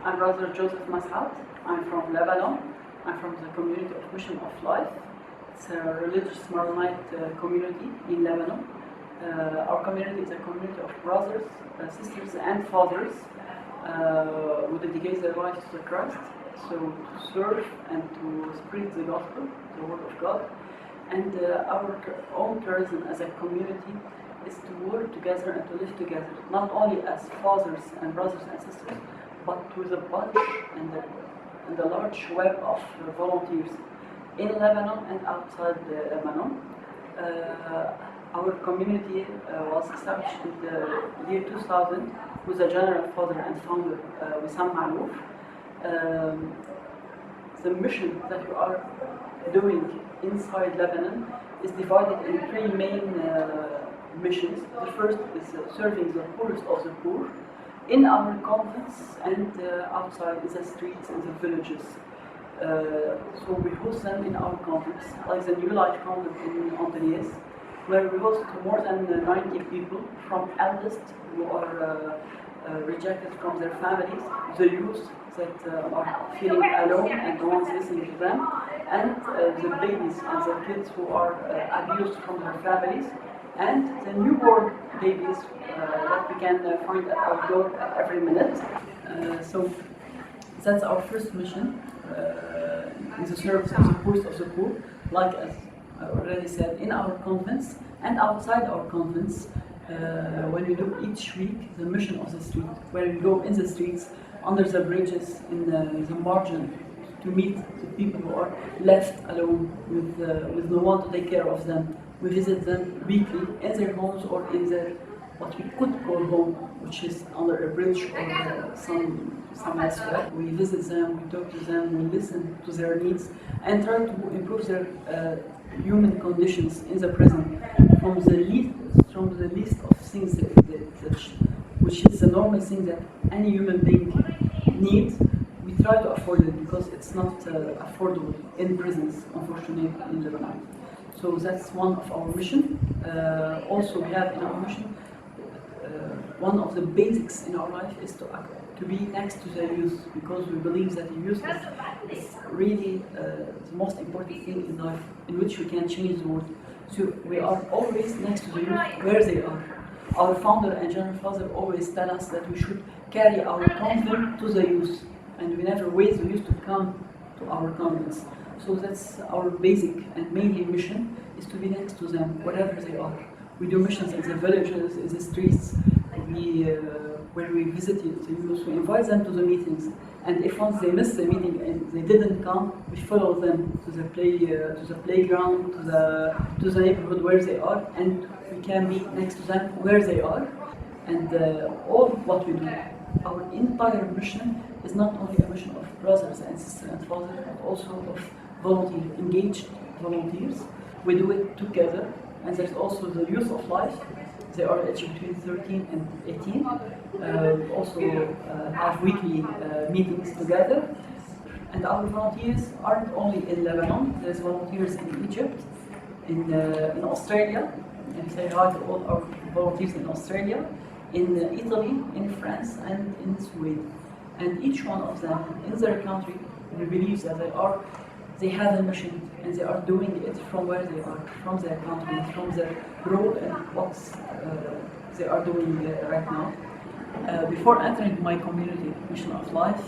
I'm Brother Joseph Mashat. I'm from Lebanon. I'm from the community of Mission of Life. It's a religious Maronite community in Lebanon. Our community is a community of brothers, sisters, and fathers who dedicate their lives to Christ, so to serve and to spread the gospel, the word of God. And our own tourism as a community is to work together and to live together, not only as fathers and brothers and sisters, but with a bunch and a large web of volunteers in Lebanon and outside Lebanon. Our community was established in the year 2000 with a general father and founder, Wissam Malouf. The mission that we are doing inside Lebanon is divided in three main missions. The first is serving the poorest of the poor in our convents and outside in the streets and the villages. So we host them in our convents, like the New Life convent in Antonies, where we host more than 90 people, from eldest who are rejected from their families, the youth that are feeling alone and no one's listening to them, and the babies and the kids who are abused from their families, and the newborn babies that we can find at our door at every minute. So that's our first mission in the service of the poorest of the poor, like as I already said, in our convents and outside our convents. When we do each week the mission of the street, where we go in the streets, under the bridges, in the margin, to meet the people who are left alone with no one to take care of them. We visit them weekly in their homes or in their what we could call home, which is under a bridge or some elsewhere. We visit them, we talk to them, we listen to their needs, and try to improve their human conditions in the prison from the least of things which is the normal thing that any human being needs. We try to afford it because it's not affordable in prisons, unfortunately, in Lebanon. So that's one of our mission. Also, we have in our mission one of the basics in our life is to be next to the youth, because we believe that the youth is really the most important thing in life, in which we can change the world. So we are always next to the youth where they are. Our founder and general father always tell us that we should carry our convent to the youth, and we never wait the youth to come to our convents. So that's our basic and mainly mission, is to be next to them wherever they are. We do missions in the villages, in the streets. Where we visit the youth, we invite them to the meetings, and if once they miss the meeting and they didn't come, we follow them to the playground, to the neighborhood where they are, and we can be next to them where they are. And all what we do, our entire mission is not only a mission of brothers and sisters and fathers, but also of engaged volunteers. We do it together, and there's also the Youth of Life. They are aged between 13 and 18. Also have weekly meetings together. And our volunteers aren't only in Lebanon. There's volunteers in Egypt, in Australia, and say hi to all our volunteers in Australia, in Italy, in France, and in Sweden. And each one of them, in their country, we believe that they have a mission, and they are doing it from where they are, from their country, from their role and what they are doing right now. Before entering my community, Mission of Life,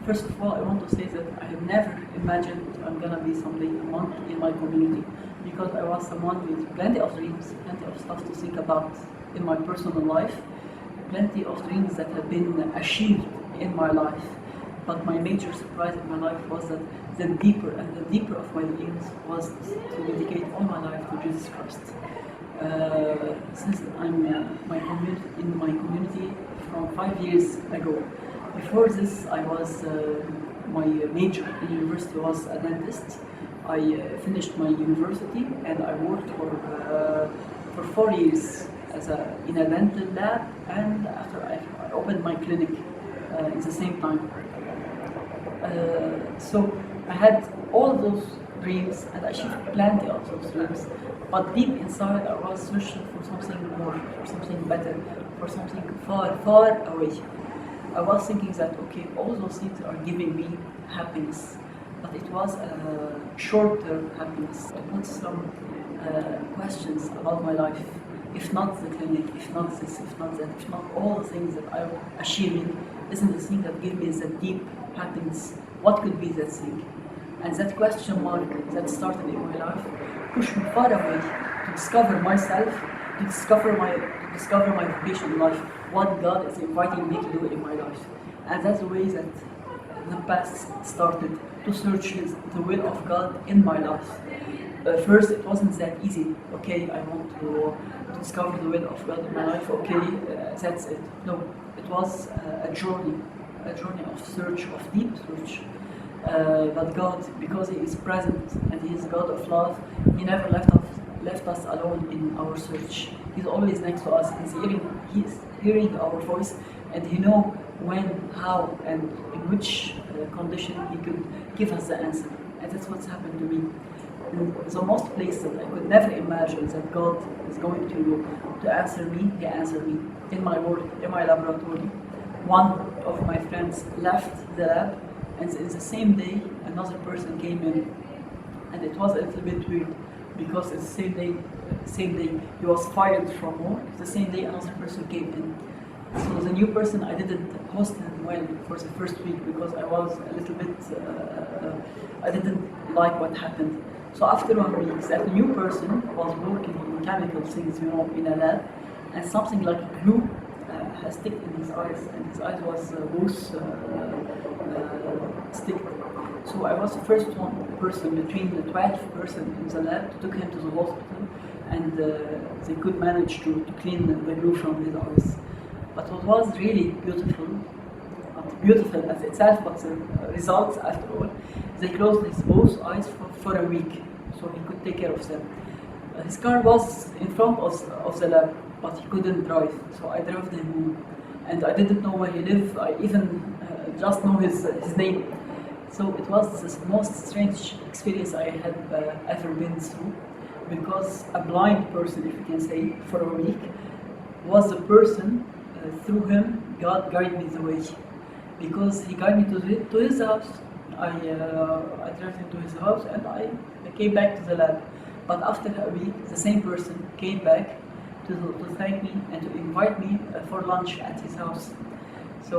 first of all, I want to say that I have never imagined I'm gonna be someday a monk in my community, because I was someone with plenty of dreams, plenty of stuff to think about in my personal life, plenty of dreams that have been achieved in my life. But my major surprise in my life was that the deeper of my dreams was to dedicate all my life to Jesus Christ. Since I'm in my community from 5 years ago. Before this, I was my major in university was a dentist. I finished my university and I worked for 4 years in a dental lab, and after I opened my clinic in the same time. So I had all those dreams and I achieved plenty of those dreams, but deep inside I was searching for something more, for something better, for something far, far away. I was thinking that, okay, all those things are giving me happiness, but it was a short-term happiness. I put some questions about my life. If not the clinic, if not this, if not that, if not all the things that I'm achieving, isn't the thing that gives me the deep happiness? What could be that thing? And that question mark that started in my life pushed me far away to discover myself, to discover my vocation in life, what God is inviting me to do in my life. And that's the way that the path started to search the will of God in my life. First, it wasn't that easy. Okay, I want to discover the will of God in my life. Okay, that's it. No, it was a journey of search, of deep search. But God, because He is present and He is God of love, He never left us alone in our search. He's always next to us. He's hearing our voice, and He knows when, how, and in which condition He could give us the answer. And that's what's happened to me. In the most places I could never imagine that God is going to answer me, He answered me. In my work, in my laboratory, one of my friends left the lab, and in the same day another person came in, and it was a little bit weird because it's the same day he was fired from work. The same day another person came in. So the new person, I didn't host him well for the first week because I was a little bit I didn't like what happened. So after 1 week, that new person was working on chemical things, in a lab, and something like glue has stick in his eyes, and his eyes was both stick. So I was the first person between the 12th person in the lab, took him to the hospital, and they could manage to clean the glue from his eyes. But what was really beautiful, not beautiful as itself, but the results after all, they closed his both eyes for a week, so he could take care of them. His car was in front of the lab, but he couldn't drive, so I drove him home. And I didn't know where he lived, I even just know his name. So it was the most strange experience I had ever been through, because a blind person, if you can say, for a week, was the person, through him, God guided me the way. Because he guided me to his house. I drove him to his house, and I came back to the lab. But after a week, the same person came back to thank me and to invite me for lunch at his house. So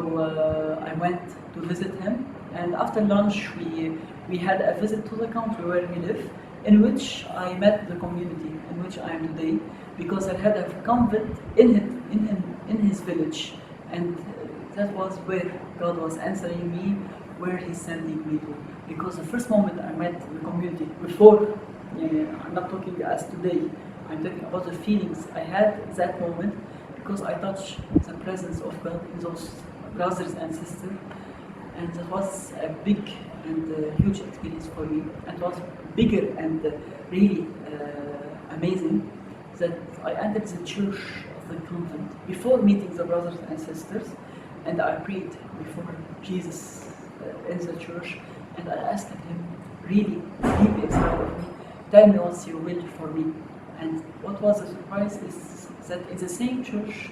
I went to visit him, and after lunch we had a visit to the country where we live, in which I met the community in which I am today, because I had a convent in his village, and that was where God was answering me, where He's sending me to. Because the first moment I met the community, before, I'm not talking as today, I'm talking about the feelings I had at that moment, because I touched the presence of God in those brothers and sisters, and that was a big and huge experience for me. And it was bigger and really amazing that I entered the church of the convent before meeting the brothers and sisters, and I prayed before Jesus in the church, and I asked Him really deep inside of me, tell me what's your will for me. And what was a surprise is that in the same church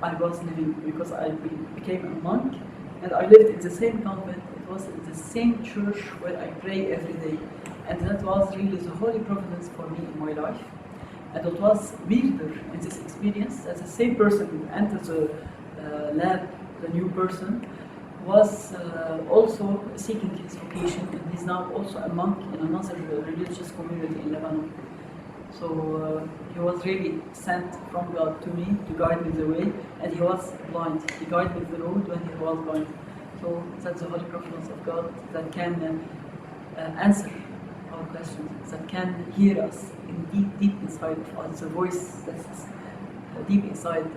I was living, because I became a monk, and I lived in the same convent. It was in the same church where I pray every day, and that was really the holy providence for me in my life. And it was weirder in this experience that the same person who entered the lab, the new person, was also seeking his vocation, and he's now also a monk in another religious community in Lebanon. So he was really sent from God to me to guide me the way, and he was blind. He guided me the road when he was blind. So that's the holy providence of God that can answer our questions, that can hear us in deep inside of us, the voice that's deep inside,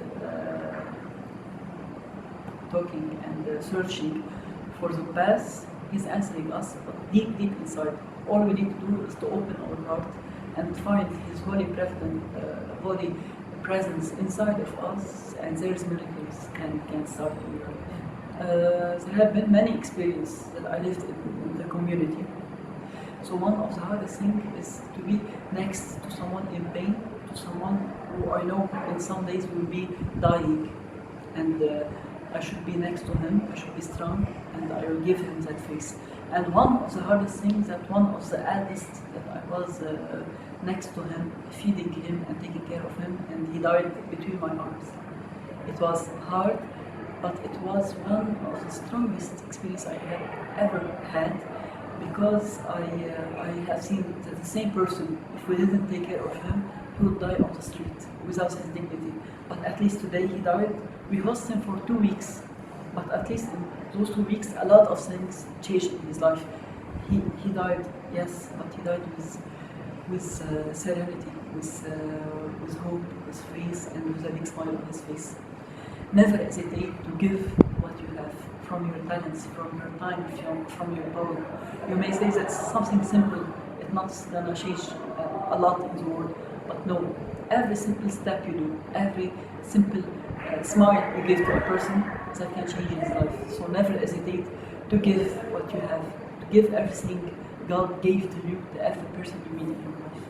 talking and searching for the path. He's answering us, but deep inside. All we need to do is to open our heart and find His holy presence inside of us, and there's miracles can start in your life. There have been many experiences that I lived in the community. So one of the hardest things is to be next to someone in pain, to someone who I know in some days will be dying, and I should be next to him, I should be strong, and I will give him that face. And one of the hardest things that one of the eldest that I was next to him, feeding him and taking care of him, and he died between my arms. It was hard, but it was one of the strongest experiences I had ever had, because I have seen that the same person, if we didn't take care of him, he would die on the street without his dignity. But at least today he died. We hosted him for 2 weeks, but at least in those 2 weeks, a lot of things changed in his life. He died, yes, but he died with serenity, with hope, with faith, and with a big smile on his face. Never hesitate to give what you have, from your talents, from your time, from your power. You may say that's something simple, it's not gonna change a lot in the world, but no, every simple step you do, every simple smile you give to a person, that can change his life. So never hesitate to give what you have, to give everything God gave to you to every person you meet in your life.